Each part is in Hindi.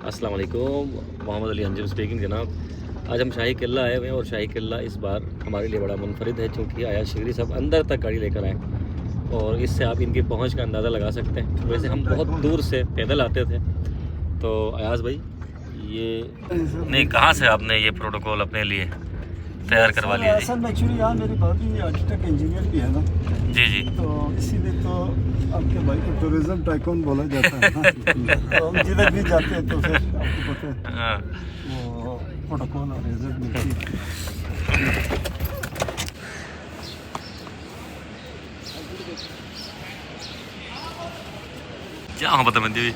अस्सलाम वालेकुम, मोहम्मद अली अंजुम स्पीकिंग जनाब। आज हम शाही किला आए हुए हैं और शाही किला इस बार हमारे लिए बड़ा मुनफरिद है, चूँकि आया शिगरी साहब अंदर तक गाड़ी लेकर आए और इससे आप इनकी पहुंच का अंदाज़ा लगा सकते हैं। वैसे हम बहुत दूर से पैदल आते थे। तो अयाज भाई, ये नहीं, कहाँ से आपने ये प्रोटोकॉल अपने लिए तैयार करवा लिया? असल में एक्चुअली यहाँ मेरी भाभी आर्किटेक्ट इंजीनियर भी है ना, जी जी, तो इसीलिए तो आपके भाई को टूरिज्म टाइकून बोला जाता है ना। तो हम जिधर भी जाते हैं तो फिर आपको पता है हाँ, वो प्रोटोकॉल और इज्जत मिलती है। क्या पता मंदी भी।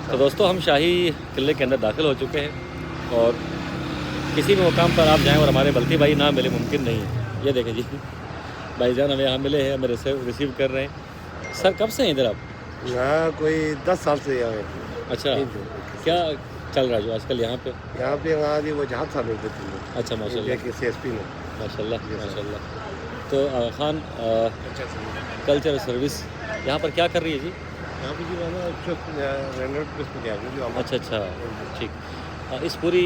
तो दोस्तों, हम शाही किले के अंदर दाखिल हो चुके हैं और किसी भी मुकाम पर आप जाएं और हमारे बल्कि भाई ना मिले मुमकिन नहीं है। ये देखें जी, भाईजान हमें यहाँ मिले हैं, हमें रिसीव कर रहे हैं। सर, कब से हैं इधर आप? यहाँ कोई 10 साल से यहाँ है। अच्छा, क्या चल रहा है जो आजकल यहाँ पे? यहाँ पे वहाँ वो जहाँ था मिलते थे। अच्छा, माशाल्लाह CSP में। माशाल्लाह माशाल्लाह। तो आगा खान कल्चरल सर्विस यहाँ पर क्या कर रही है जी? यहाँ पे जो अच्छा अच्छा, ठीक। इस पूरी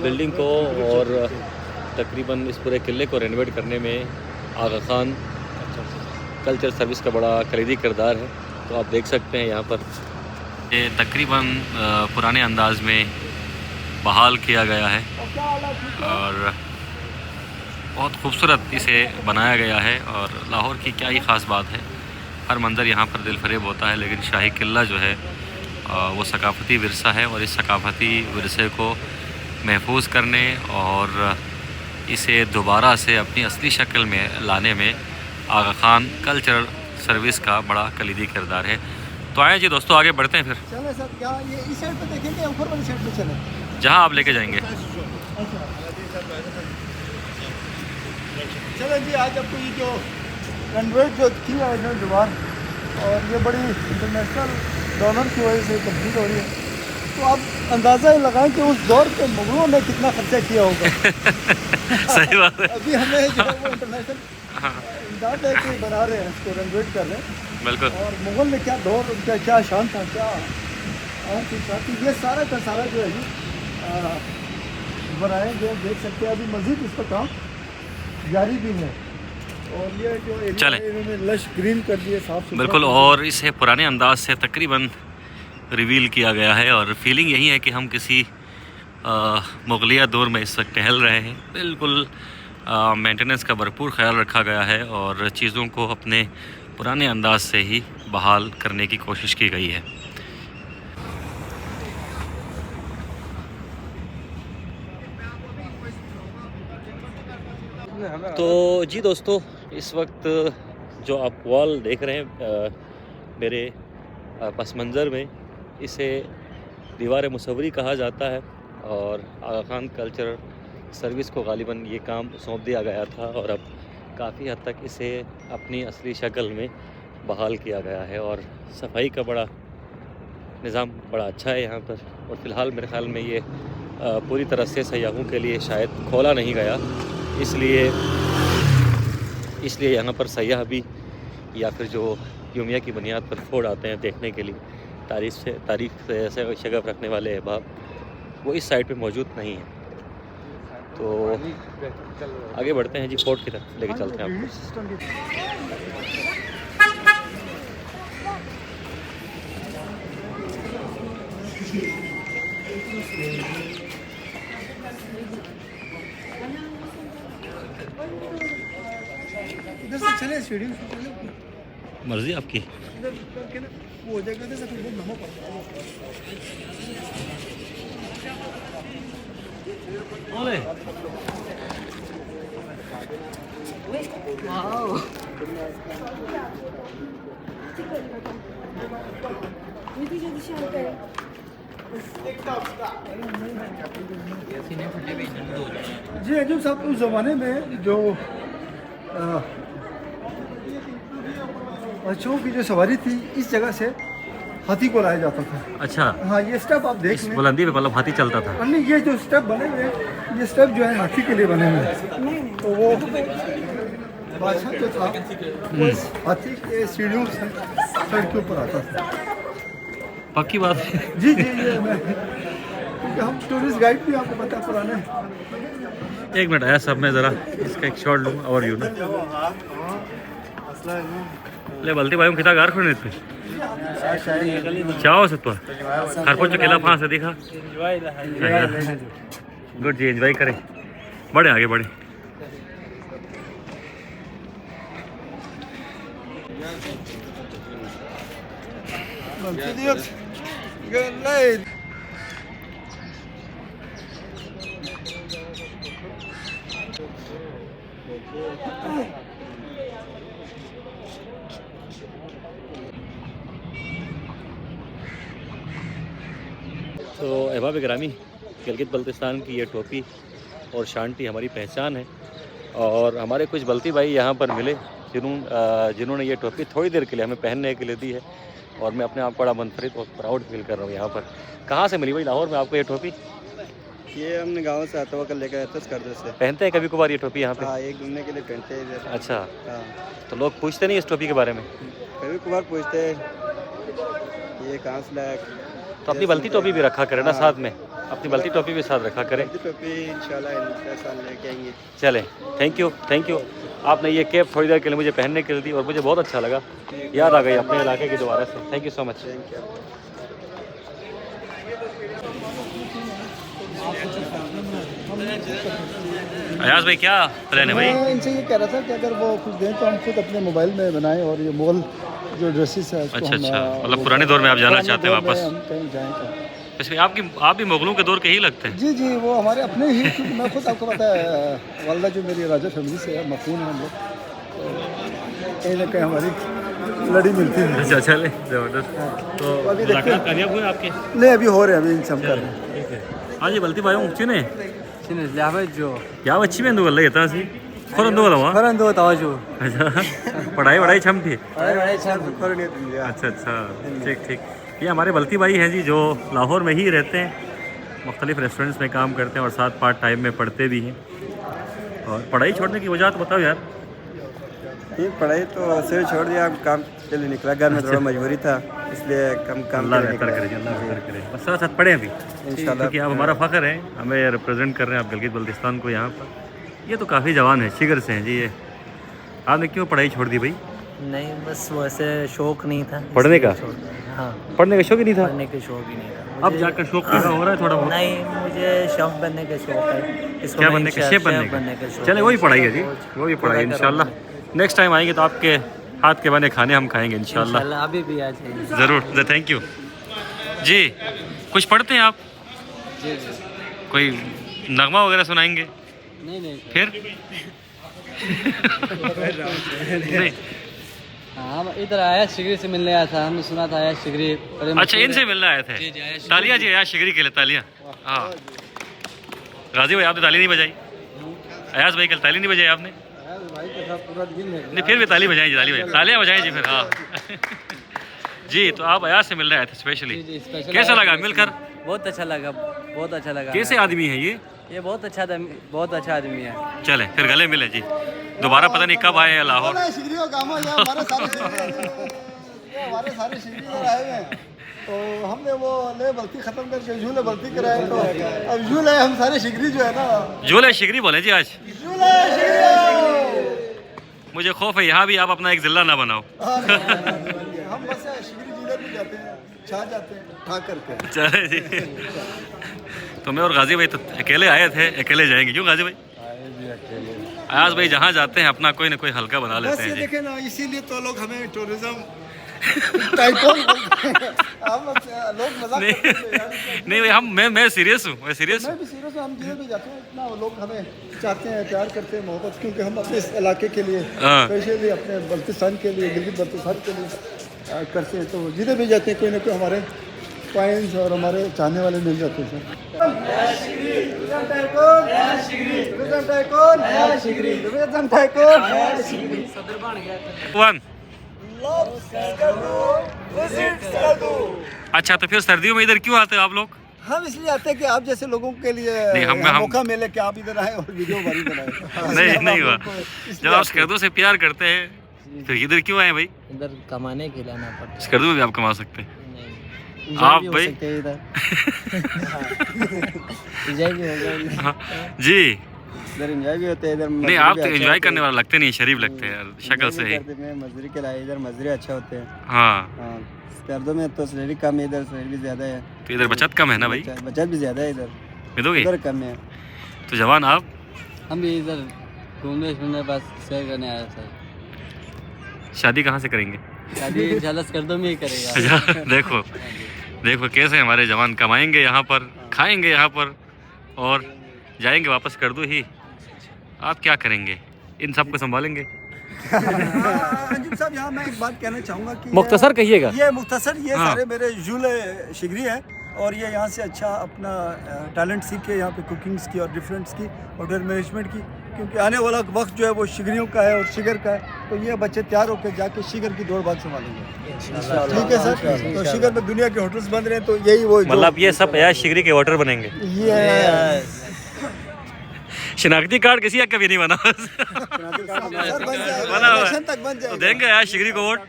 बिल्डिंग को और तकरीबन इस पूरे किले को रेनोवेट करने में आगा खान कल्चर सर्विस का बड़ा कलीदी किरदार है। तो आप देख सकते हैं यहाँ पर ये तकरीबन पुराने अंदाज में बहाल किया गया है और बहुत खूबसूरत इसे बनाया गया है। और लाहौर की क्या ही ख़ास बात है, हर मंज़र यहाँ पर दिलफरेब होता है, लेकिन शाही किला जो है वो सकाफ़ती विरसा है और इस सकाफ़ती विरसे को महफूज करने और इसे दोबारा से अपनी असली शक्ल में लाने में आगा खान कल्चरल सर्विस का बड़ा कलीदी किरदार है। तो आए जी दोस्तों, आगे बढ़ते हैं फिर। चले सर, क्या ये इस साइड पे देखेंगे, ऊपर वाली साइड पे चले? जहाँ आप लेके जाएंगे। चलो जी, आज आपको ये जो रेनोवेट जो किया है ना दीवार, और ये बड़ी इंटरनेशनल डॉलर की वजह से कंप्लीट हो रही है, तो आप अंदाज़ा ही लगाएं कि उस दौर के मुगलों ने कितना खर्चा किया होगा। सही बात है। अभी हमें जो है वो इंटरनेशनल इमदाद है कि बना रहे हैं, इसको रेनोवेट कर रहे हैं। बिल्कुल। और मुगल में क्या दौर, उनका क्या शान था, क्या ये सारा का सारा जो है जी बनाए गए, देख सकते हैं। अभी मज़ीद इस पर काम जारी भी है और ये जो एरिया इन्होंने लश ग्रीन कर दिए, साफ सुथरा। बिल्कुल, और इसे पुराने अंदाज से तकरीबन रिवील किया गया है और फीलिंग यही है कि हम किसी मुगलिया दौर में इस वक्त टहल रहे हैं। बिल्कुल मेंटेनेंस का भरपूर ख्याल रखा गया है और चीज़ों को अपने पुराने अंदाज से ही बहाल करने की कोशिश की गई है। तो जी दोस्तों, इस वक्त जो आप वॉल देख रहे हैं मेरे पस मंज़र में, इसे दीवार मुसव्वरी कहा जाता है और आगा खान कल्चरल सर्विस को गालिबन ये काम सौंप दिया गया था और अब काफ़ी हद तक इसे अपनी असली शक्ल में बहाल किया गया है और सफाई का बड़ा निज़ाम बड़ा अच्छा है यहाँ पर। और फ़िलहाल मेरे ख़्याल में ये पूरी तरह से सयाहों के लिए शायद खोला नहीं गया, इसलिए यहाँ पर सयाह भी या फिर जो यूमिया की बुनियाद पर फोड़ आते हैं देखने के लिए, तारीफ़ से शगफ रखने वाले अहबाब, वो इस साइड पे मौजूद नहीं है। तो आगे बढ़ते हैं जी, फोर्ट की तरफ लेके चलते हैं आपको। इधर से चले, सीढ़ी से चले, मर्ज़ी आपकी। इधर करके ना वो हो जाएगा, इधर से फिर बहुत नमक पड़ता है। जी अजूब साहब, उस ज़माने में जो बच्चों की जो सवारी थी, इस जगह से हाथी को लाया जाता था। अच्छा, हाँ, ये स्टेप आप देख इस लें। बुलंदी पे मतलब हाथी चलता था। और नहीं, ये जो स्टेप बने हुए हैं, ये स्टेप जो है हाथी के लिए बने हुए हैं। तो वो बादशाह जो था वो इस हाथी के सीढ़ियों से सड़क के ऊपर आता था। पक्की बात है। जी जी, ये मैं, क्योंकि हम टूरिस्ट गाइड भी आपको पता है पुराने। एक मिनट आया सब, मैं ज़रा इसका एक शॉट लूँ और यू ना ले बलती भाई कितना गार खोने पे चाहो सकता खरपोच केला फांस है दिखा गुड जी, एंजॉय करें, बढ़े आगे बढ़े। तो अहबाब ग्रामी, गिलगित बल्तिस्तान की ये टोपी और शांति हमारी पहचान है। और हमारे कुछ बल्ती भाई यहाँ पर मिले जिन्होंने ये टोपी थोड़ी देर के लिए हमें पहनने के लिए दी है। और मैं अपने आप को बड़ा मुनफरिद और प्राउड फील कर रहा हूँ यहाँ पर। कहाँ से मिली भाई लाहौर में आपको ये टोपी? ये हमने गांव से आता हुआ लेकर आए थे स्कर्दे से। पहनते हैं कभी कभार ये टोपी यहाँ पे? हाँ, एक घूमने के लिए पहनते हैं इधर। अच्छा, हाँ, तो लोग पूछते नहीं इस टोपी के बारे में? कभी कभार पूछते हैं ये कहाँ से लाया। तो अपनी बल्ती टोपी भी रखा करें ना साथ में, अपनी बल्ती टोपी भी साथ रखा करें। टोपी इंशाल्लाह अगले साल लेके आएंगे। चले, थैंक यू थैंक यू। आपने ये कैप थोड़ी देर के लिए मुझे पहनने के लिए दी और मुझे बहुत अच्छा लगा, याद आ गई अपने इलाके की दोबारा से। Thank you so much. Ayaz भाई क्या प्लान है भाई? मैं इनसे ये कह रहा था कि अगर वो कुछ दें तो हम खुद अपने मोबाइल में बनाएं और ये मॉल जो ड्रेसेस है उसको अच्छा हम, अच्छा, मतलब पुराने दौर में आप जाना पुराने चाहते हैं दौर में वापस? हम कहीं जाएं तो। वैसे आप भी मुगलों के दौर के ही लगते हैं। जी जी, वो हमारे अपने ही, क्योंकि मैं खुद आपको पता है वालदा जो मेरी राजा फैमिली से है, मखून है हम लोग, तो कहीं ना कहीं हमारी लड़ी मिलती है। अच्छा चले, जबरदस्त। तो अभी देखते हैं। मुलाकात कामयाब हुए आपके? नहीं, अभी हो रहे हैं, अभी इनसे हम कर रहे हैं। ठीक है। हाँ जी, बल्ती भाई चिने जो क्या अच्छी में अंदू ये सी खोर अंदू वाला फरन दो तवज्जो। अच्छा, पढ़ाई वढ़ाई छम थी। अच्छा, अच्छा अच्छा, ठीक ठीक। ये हमारे बल्ती भाई हैं जी, जो लाहौर में ही रहते हैं, मुख्तलिफ रेस्टोरेंट्स में काम करते हैं और साथ पार्ट टाइम में पढ़ते भी हैं। और पढ़ाई छोड़ने की वजह तो बताओ यार। पढ़ाई तो सिर्फ छोड़ दिया, काम के लिए निकला, घर में थोड़ा मजबूरी था इसलिए कम अल्लाह बेहतर करे, अल्लाह बेहतर करे। बस साथ साथ पढ़े अभी इंशाल्लाह। क्योंकि आप हमारा फ़ख्र है, हमें रिप्रेजेंट कर रहे हैं आप गिलगित बल्तिस्तान को यहाँ पर। ये तो काफ़ी जवान है, शिगर से हैं जी ये। आपने क्यों पढ़ाई छोड़ दी भाई? नहीं, बस वैसे शौक नहीं था पढ़ने का? हाँ, पढ़ने का शौक ही नहीं था? पढ़ने का शौक ही नहीं था। अब जाकर शौक पूरा हो रहा है थोड़ा बहुत? नहीं, मुझे शेफ बनने का शौक है। इसको क्या मैं बनने का? शेफ शेफ बनने का शौक चले, है। वही पढ़ाई है जी, वही पढ़ाई। पूरा इंशाल्लाह नेक्स्ट टाइम आएंगे तो आपके हाथ के बने खाने हम खाएंगे इंशाल्लाह। इंशाल्लाह अभी भी आ जाएंगे। ज़रूर, थैंक यू जी। कुछ पढ़ते हैं आप? जी जी। कोई नगमा वगैरह सुनाएंगे? नहीं नहीं, फिर नहीं। हाँ, इधर आया शिगरी से मिलने आया था, हमने सुना था आया शिगरी। अच्छा, इनसे मिलने आए थे? जी जी, आया शिगरी। तालियां जी, अयाज शिगरी के लिए तालियां। हाँ, गाजी भाई आपने ताली नहीं बजाई? अयाज भाई कल ताली नहीं बजाई आपने? नहीं, फिर भी ताली बजाएं जी, ताली बजाएं, तालियां बजाएं जी फिर। हाँ जी, तो आप अयाज से मिल रहे थे स्पेशली, जी जी, स्पेशल कैसा आया लगा था। मिलकर? बहुत अच्छा लगा, बहुत अच्छा लगा। कैसे आदमी है ये बहुत अच्छा आदमी है। चले फिर गले मिले जी, दोबारा पता नहीं कब आए हैं लाहौर। शिगरी का काम है, हमारे सारे शिगरी इधर आए हुए हैं, तो हमने वो ले बल्ती खत्म करके झूले बल्ती कराए, तो अब झूले हम सारे शिगरी जो है ना, झूले शिगरी बोले जी आज। झूले शिगरी। मुझे खौफ है यहाँ भी आप अपना एक जिला ना बनाओ। हम बस शिगरी जिधर भी जाते हैं छा जाते हैं ठा करके। चले जी, तो मैं और गाजी भाई तो अकेले आए थे, अकेले जाएंगे। क्यों गाजी भाई? अयाज भाई जहाँ जाते हैं अपना कोई ना कोई हल्का बना बस लेते ये हैं जी। देखें ना, इसीलिए तो लोग हमें टूरिज्म टाइकून बोलते हैं। हम लोग मजाक नहीं करते हैं यार। नहीं भाई, मैं सीरियस हूँ, मैं सीरियस मैं हूँ। भी सीरियस हूँ, हम जिधर भी जाते हैं इतना लोग हमें चाहते हैं, प्यार करते हैं, मोहब्बत, क्योंकि हम अपने इस इलाके के लिए, हाँ। स्पेशली अपने बल्तिस्तान के लिए, गिलगित बल्तिस्तान के लिए करते हैं। तो जिधर भी जाते हैं कोई ना कोई हमारे पॉइंट्स और हमारे चाहने वाले मिल जाते हैं वन अच्छा, तो फिर सर्दियों में इधर क्यों आते हो आप लोग? हम इसलिए आते हैं कि आप जैसे लोगों के लिए नहीं, हम मौका मिले कि आप इधर आए और वीडियो हमारी बनाए। नहीं हुआ। जब आप स्कर्दू से प्यार करते हैं फिर इधर क्यों आए भाई? इधर कमाने के लिए आना पड़ता है। स्कर्दू में भी आप कमा सकते हैं। नहीं, आप enjoy भी हो भाई? सकते हैं इधर। Enjoy भी होगा। हाँ, जी इधर एंजॉय भी होते हैं, इधर नहीं, आप तो एंजॉय करने वाला लगते नहीं, शरीफ लगते हैं यार शक्ल से ही। मजदूरी के लाए, इधर मजदूरी अच्छा होते हैं। हाँ, हाँ, स्कर्दो में तो सैलरी कम है, इधर सैलरी भी ज्यादा है। तो इधर बचत कम है ना भाई? बचत भी ज्यादा है इधर, मिलोगे? इधर कम है। तो जवान आप हम भी इधर घूमने फिरने पास शेयर करने आए सर। शादी कहाँ से करेंगे? शादी इंशाल्लाह स्कर्दो में ही करेगा। अच्छा, देखो देखो कैसे हमारे जवान कमाएंगे यहाँ पर, खाएंगे यहाँ पर और जाएंगे वापस स्कर्दू ही। आप क्या करेंगे? इन सबको संभालेंगे? अंजुम साहब, यहाँ मैं एक बात कहना चाहूँगा कि मुख्तसर कहिएगा। ये मुख्तसर ये हाँ। सारे मेरे जुले शिगरी हैं और ये यहाँ से अच्छा अपना टैलेंट सीख के यहाँ पे कुकिंग्स की और डिफरेंट्स की, होटल मैनेजमेंट की, क्योंकि आने वाला वक्त जो है वो शिगरियों का है और शिगर का है। तो ये बच्चे तैयार होकर जाके शिगर की दौड़ भाग संभालेंगे। ठीक है सर। तो शिगर में दुनिया के होटल्स बन रहे हैं, तो यही वो मतलब ये सब यार शिगरी के वाटर बनेंगे। ये शिनाख्ती कार्ड किसी का कभी नहीं बना। सर बन जाएगा, बना हुआ है। इलेक्शन तक बन तो जाएगा। देंगे यार शिगरी को वोट?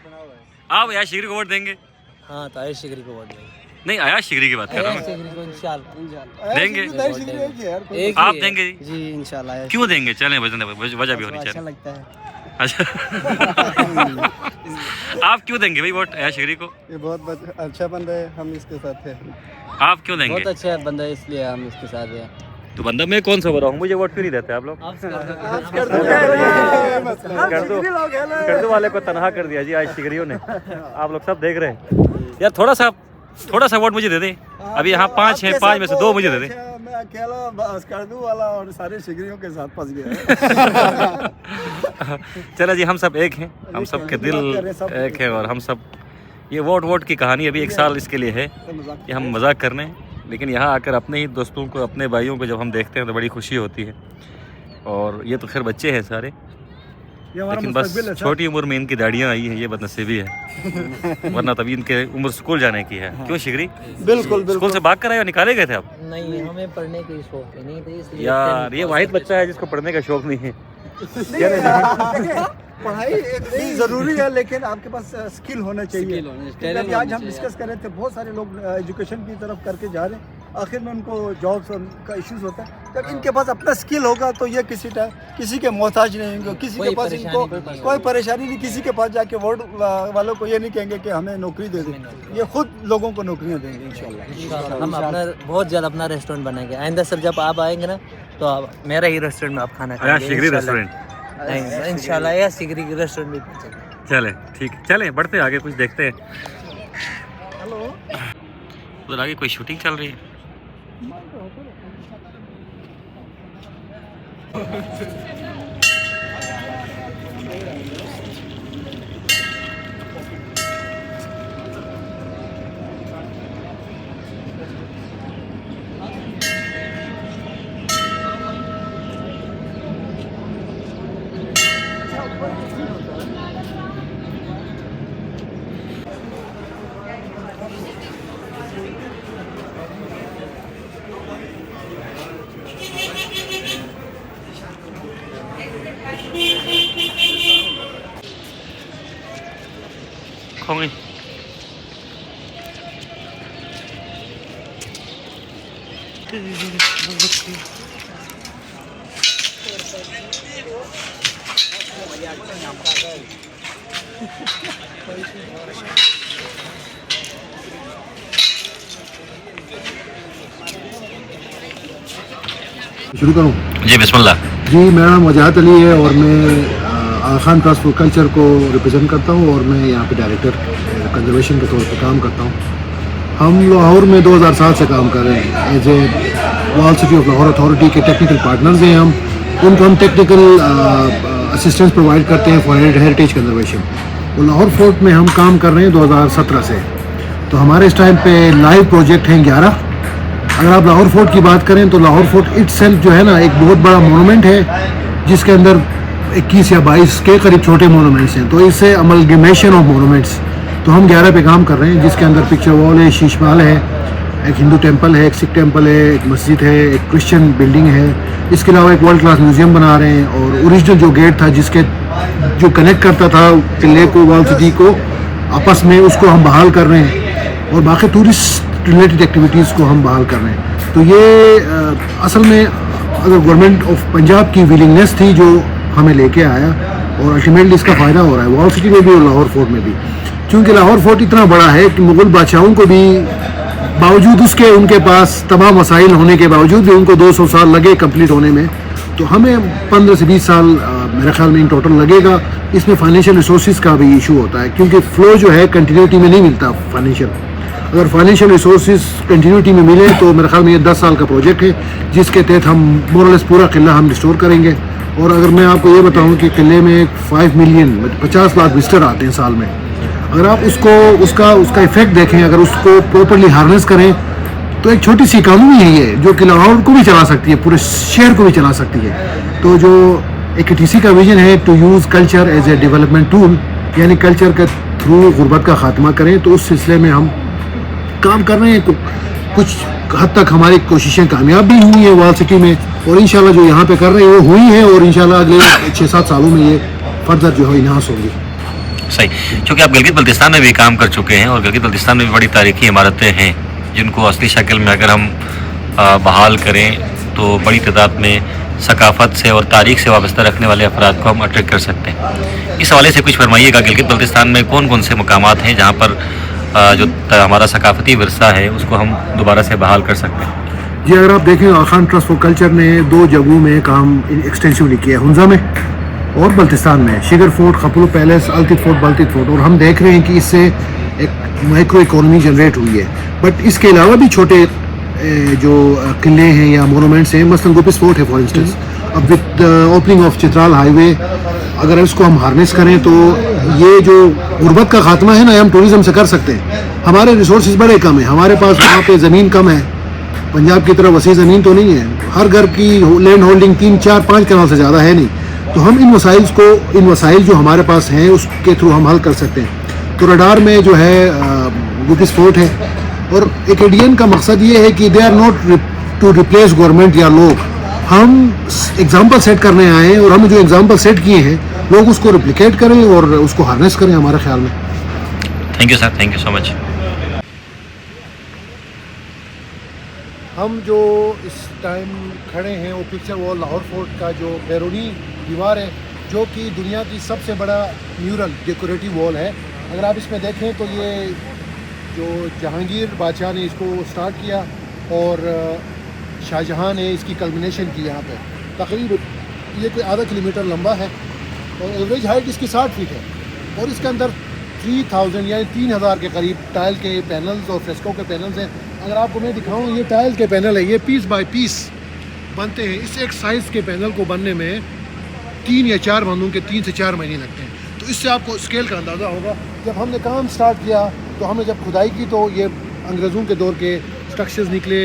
आप यार शिगरी को वोट देंगे? हाँ, तो आयुष शिगरी को वोट देंगे। नहीं, आया शिगरी की बात कर रहा हूँ शिगरी को इंशाल्लाह देंगे। नई शिगरी है कि यार, एक आप ही है। देंगे? जी इंशाल्लाह। क्यों देंगे? चलें, वजह भी होनी अच्छा चाहिए। लगता है। अच्छा, आप क्यों देंगे भाई वोट आया शिगरी को? ये बहुत अच्छा बंदा है, हम इसके साथ हैं। आप क्यों देंगे? बहुत अच्छा बंदा है, इसलिए हम इसके साथ हैं। तो बंदा मैं कौन सा बुरा हूँ? मुझे वोट क्यों नहीं देते आप लोग? स्कर्दू वाले को तनहा कर दिया जी आज शिगरियों ने। आप लोग सब देख रहे हैं यार। थोड़ा सा वोट मुझे दे दें। अभी यहाँ 5 हैं, 5 में से 2 मुझे दे दें। मैं अकेला स्कर्दू वाला और सारे शिगरियों के साथ फंस गया। चलो जी, हम सब एक हैं, हम सब के दिल एक है और हम सब ये वोट की कहानी अभी 1 साल इसके लिए है कि हम मजाक करने हैं, लेकिन यहाँ आकर अपने ही दोस्तों को, अपने भाइयों को जब हम देखते हैं तो बड़ी खुशी होती है। और ये तो खैर बच्चे हैं सारे, लेकिन बस छोटी उम्र में इनकी दाढ़ियाँ आई हैं, ये बदनसीबी है। वरना तभी इनके उम्र स्कूल जाने की है। क्यों शिगरी? बिल्कुल स्कूल से भाग कर आए और निकाले गए थे आप? नहीं, हमें पढ़ने की शौक ही नहीं थी, इसलिए यार ये वाहिद बच्चा है जिसको पढ़ने का शौक नहीं है। पढ़ाई एक जरूरी है, लेकिन आपके पास स्किल होना चाहिए। Skill होना चाहिए, क्योंकि talent अभी आज होना हम डिस्कस कर रहे थे, बहुत सारे लोग एजुकेशन की तरफ करके जा रहे हैं, आखिर में उनको जॉब्स का इश्यूज होता है। जब इनके पास अपना स्किल होगा तो ये किसी के मोहताज नहीं होंगे, किसी के पास इनको कोई परेशानी नहीं, किसी के पास जाके वोट वालों को ये नहीं कहेंगे कि हमें नौकरी दे दें, ये खुद लोगों को नौकरियां देंगे इंशाल्लाह। हम अपना बहुत जल्द अपना रेस्टोरेंट बनाएंगे। आइंदा सर जब आप आएंगे ना, तो आप मेरा ही रेस्टोरेंट में आप खाना खाएंगे शिगरी रेस्टोरेंट? इंशाल्लाह, या शिगरी की रेस्टोरेंट भी पहुंचेंगे। चले ठीक, चले बढ़ते हैं आगे, कुछ देखते हैं। हेलो, उधर आगे कोई शूटिंग चल रही है। खोंगी शुरू करूँ? जी बिस्मिल्लाह। जी, मेरा नाम वजाहत अली है और मैं आगा खान ट्रस्ट फॉर कल्चर को रिप्रेजेंट करता हूँ और मैं यहाँ पे डायरेक्टर कंजर्वेशन के तौर पे काम करता हूँ। हम लाहौर में 2007 से काम कर रहे हैं। As a Wall City of Lahore Authority के टेक्निकल पार्टनर्स हैं हम। उनको हम टेक्निकल असिस्टेंस प्रोवाइड करते हैं फॉर हेरिटेज कंजर्वेशन। और लाहौर फोर्ट में हम काम कर रहे हैं 2017 से। तो हमारे इस टाइम पे लाइव प्रोजेक्ट हैं 11। अगर आप लाहौर फोर्ट की बात करें तो लाहौर फोर्ट इटसेल्फ जो है ना, एक बहुत बड़ा मोनूमेंट है जिसके अंदर 21 या 22 के करीब छोटे मोनूमेंट्स हैं, तो इससे अमलगमेशन ऑफ मोनूमेंट्स। तो हम 11 पे काम कर रहे हैं, जिसके अंदर पिक्चर वॉल है, शीश महल है, एक हिंदू टेंपल है, एक सिख टेंपल है, एक मस्जिद है, एक क्रिश्चियन बिल्डिंग है। इसके अलावा एक वर्ल्ड क्लास म्यूजियम बना रहे हैं, और ओरिजिनल जो गेट था जिसके जो कनेक्ट करता था किले को वॉल सिटी को आपस में, उसको हम बहाल कर रहे हैं, और बाकी टूरिस्ट रिलेटेड एक्टिविटीज़ को हम बहाल कर रहे हैं। तो ये असल में अगर गवर्नमेंट ऑफ पंजाब की विलिंगनेस थी जो हमें लेके आया, और अल्टीमेटली इसका फ़ायदा हो रहा है वॉल सिटी में भी और लाहौर फोर्ट में भी, क्योंकि लाहौर फोर्ट इतना बड़ा है कि मुग़ल बादशाहों को भी बावजूद उसके उनके पास तमाम वसाइल होने के बावजूद भी उनको 200 साल लगे कंप्लीट होने में। तो हमें 15 से 20 साल मेरे ख्याल में इन टोटल लगेगा। इसमें फाइनेंशियल रिसोर्सेज का भी इशू होता है, क्योंकि फ़्लो जो है कंटिन्यूटी में नहीं मिलता फाइनेंशियल। अगर फाइनेंशियल रिसोर्सेज कंटिन्यूटी में मिले तो मेरे ख्याल में ये 10 साल का प्रोजेक्ट है, जिसके तहत हम मोरलेस पूरा किला हम रिस्टोर करेंगे। और अगर मैं आपको ये बताऊं कि किले में 5 मिलियन 50 लाख विजिटर आते हैं साल में, अगर आप उसका इफेक्ट देखें, अगर उसको प्रॉपरली हार्नेस करें, तो एक छोटी सी इकानमी है ये, जो कि लाहौर को भी चला सकती है, पूरे शहर को भी चला सकती है। तो जो एक TC का विजन है to use culture as a development tool, यानी कल्चर के थ्रू गुर्बत का खात्मा करें, तो उस सिलसिले में हम काम कर रहे हैं। कुछ हद तक हमारी कोशिशें कामयाब भी हुई हैं वॉल सिटी में, और इंशाल्लाह जो यहाँ पे कर रहे हैं वो हुई हैं, और इंशाल्लाह अगले 6-7 सालों में ये फर्दर जो है इन्हांस होंगी। सही, क्योंकि आप गिलगित बल्तिस्तान में भी काम कर चुके हैं, और गिलगित बल्तिस्तान में भी बड़ी तारीखी इमारतें हैं जिनको असली शक्ल में अगर हम बहाल करें तो बड़ी तादाद में सकाफत से और तारीख से वाबस्ता रखने वाले अफराद को हम अट्रैक्ट कर सकते हैं। इस हवाले से कुछ फरमाइएगा, गिलगित बल्तिस्तान में कौन कौन से मकामात हैं जहाँ पर जो हमारा सकाफती विरसा है उसको हम दोबारा से बहाल कर सकते हैं? जी, अगर आप देखें आगा खान ट्रस्ट फॉर कल्चर ने 2 जगहों में काम एक्सटेंसिवली किया है, हुंजा में और बल्तिस्तान में, Shigar fort, Khaplu palace, Altit fort, Baltit fort. और हम देख रहे हैं कि इससे एक माइक्रो इकोनॉमी जनरेट हुई है। बट इसके अलावा भी छोटे जो किले हैं या मोनूमेंट्स हैं, मसलन गोपिस फोर्ट है फॉर इंस्टेंस, अब with opening of Chitral highway अगर इसको हम हार्नेस करें तो ये जो गुर्बत का खात्मा है ना, हम टूरिज्म से कर सकते हैं। हमारे रिसोर्सेज बड़े कम हैं, हमारे पास वहाँ पे ज़मीन कम है, पंजाब की तरह वसी ज़मीन तो नहीं है, हर घर की लैंड होल्डिंग 3, 4, 5 कनाल से ज़्यादा है नहीं। तो हम इन वसाइल जो हमारे पास हैं उसके थ्रू हम हल कर सकते हैं। तो रडार में जो है गोपिस फोर्ट है, और एकेडियन का मकसद ये है कि they are not to replace government या लोग, हम एग्जाम्पल सेट करने आए हैं, और हम जो एग्जाम्पल सेट किए हैं लोग उसको रिप्लिकेट करें और उसको हार्नेस करें हमारे ख्याल में। Thank you sir, thank you so much. हम जो इस टाइम खड़े हैं वो पिक्चर वॉल लाहौर फोर्ट का जो बैरूनी दीवार है, जो कि दुनिया की सबसे बड़ा म्यूरल डेकोरेटिव वॉल है। अगर आप इसमें देखें तो ये जो जहांगीर बादशाह ने इसको स्टार्ट किया और शाहजहां ने इसकी कल्मिनेशन की यहाँ पे। तकरीबन ये कोई आधा किलोमीटर लंबा है और एवरेज हाइट इसकी 60 फीट है, और इसके अंदर 3000 यानी 3000 के करीब टाइल के पैनल्स और फ्रेस्को के पैनल्स हैं। अगर आपको मैं दिखाऊं, ये टाइल के पैनल है, ये पीस बाय पीस बनते हैं। इस एक साइज़ के पैनल को बनने में 3 या 4 महीनों के 3 से 4 महीने लगते हैं। तो इससे आपको स्केल का अंदाज़ा होगा। जब हमने काम स्टार्ट किया तो हमने जब खुदाई की तो ये अंग्रेज़ों के दौर के स्ट्रक्चर्स निकले,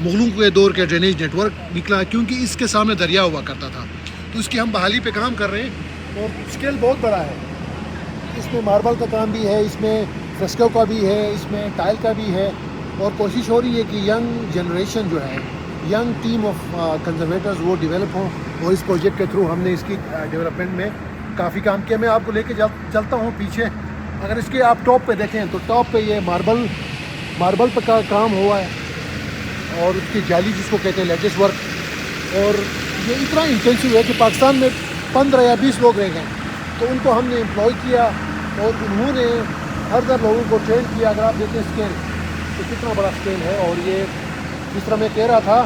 मुग़लों के दौर के ड्रेनेज नेटवर्क निकला, क्योंकि इसके सामने दरिया हुआ करता था। तो इसकी हम बहाली पे काम कर रहे हैं, और स्केल बहुत बड़ा है। इसमें मार्बल का काम भी है, इसमें फ्रेस्को का भी है, इसमें टाइल का भी है, और कोशिश हो रही है कि यंग जनरेशन जो है, यंग टीम ऑफ कंजर्वेटर्स वो डेवलप हों, और इस प्रोजेक्ट के थ्रू हमने इसकी डेवलपमेंट में काफ़ी काम किया। मैं आपको लेके चलता हूँ पीछे। अगर इसके आप टॉप पे देखें तो टॉप पे ये मार्बल पे का काम हुआ है, और उसकी जाली जिसको कहते हैं लेटेस्ट वर्क, और ये इतना इंटेंसिव है कि पाकिस्तान में 15 या 20 लोग रह गए, तो उनको हमने एम्प्लॉय किया और उन्होंने हर लोगों को ट्रेन किया। अगर आप देखें स्केल तो कितना बड़ा स्केल है, और ये जिस तरह मैं कह रहा था,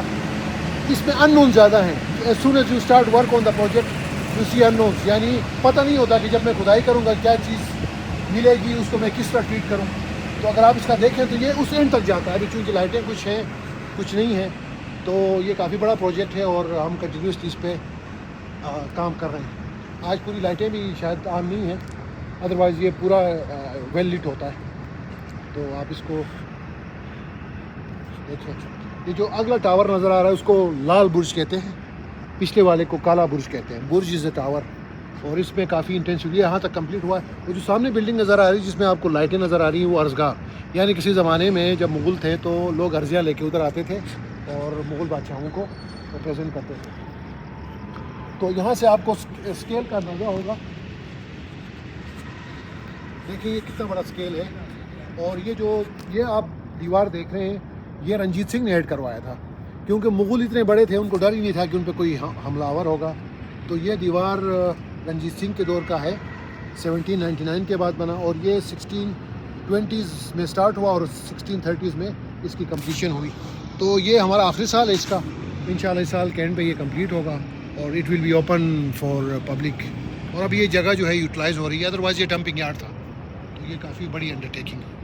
इसमें अननोन ज़्यादा हैं। As soon as you start work on the project you see unknowns, यानी पता नहीं होता कि जब मैं खुदाई करूँगा क्या चीज़ मिलेगी, उसको मैं किस तरह ट्रीट करूँ। तो अगर आप इसका देखें तो ये उस एंड तक जाता है। अभी चूँकि लाइटें कुछ हैं कुछ नहीं हैं, तो ये काफ़ी बड़ा प्रोजेक्ट है और हम कंटिन्यूसली इस पर काम कर रहे हैं। आज पूरी लाइटें भी शायद आन नहीं हैं, अदरवाइज़ ये पूरा वेल लिट होता है। तो आप इसको देखें, ये जो अगला टावर नज़र आ रहा है उसको लाल बुर्ज कहते हैं, पिछले वाले को काला बुर्ज कहते हैं, बुर्ज इज़ द टावर, और इसमें काफ़ी इंटेंसिव ये यहाँ तक कंप्लीट हुआ है। वो जो सामने बिल्डिंग नज़र आ रही है जिसमें आपको लाइटें नज़र आ रही हैं वो अर्ज़गाह, यानी किसी ज़माने में जब मुग़ल थे तो लोग अर्ज़ियाँ लेके उधर आते थे और मुग़ल बादशाहों को रिप्रेजेंट करते थे। तो यहाँ से आपको स्केल का अंदाज़ा होगा, देखिए ये कितना बड़ा स्केल है। और ये आप दीवार देख रहे हैं, ये रंजीत सिंह ने ऐड करवाया था, क्योंकि मुग़ल इतने बड़े थे उनको डर ही नहीं था कि उन पर कोई हमलावर होगा। तो ये दीवार रंजीत सिंह के दौर का है, 1799 के बाद बना, और ये 1620s में स्टार्ट हुआ और 1630s में इसकी कंप्लीशन हुई। तो ये हमारा आखिरी साल है इसका, इंशाल्लाह इस साल के एंड पे ये कंप्लीट होगा और it will be open for public. और अब ये जगह जो है यूटिलाइज़ हो रही है, अदरवाइज़ ये डंपिंग यार्ड था। तो ये काफ़ी बड़ी अंडरटेकिंग है।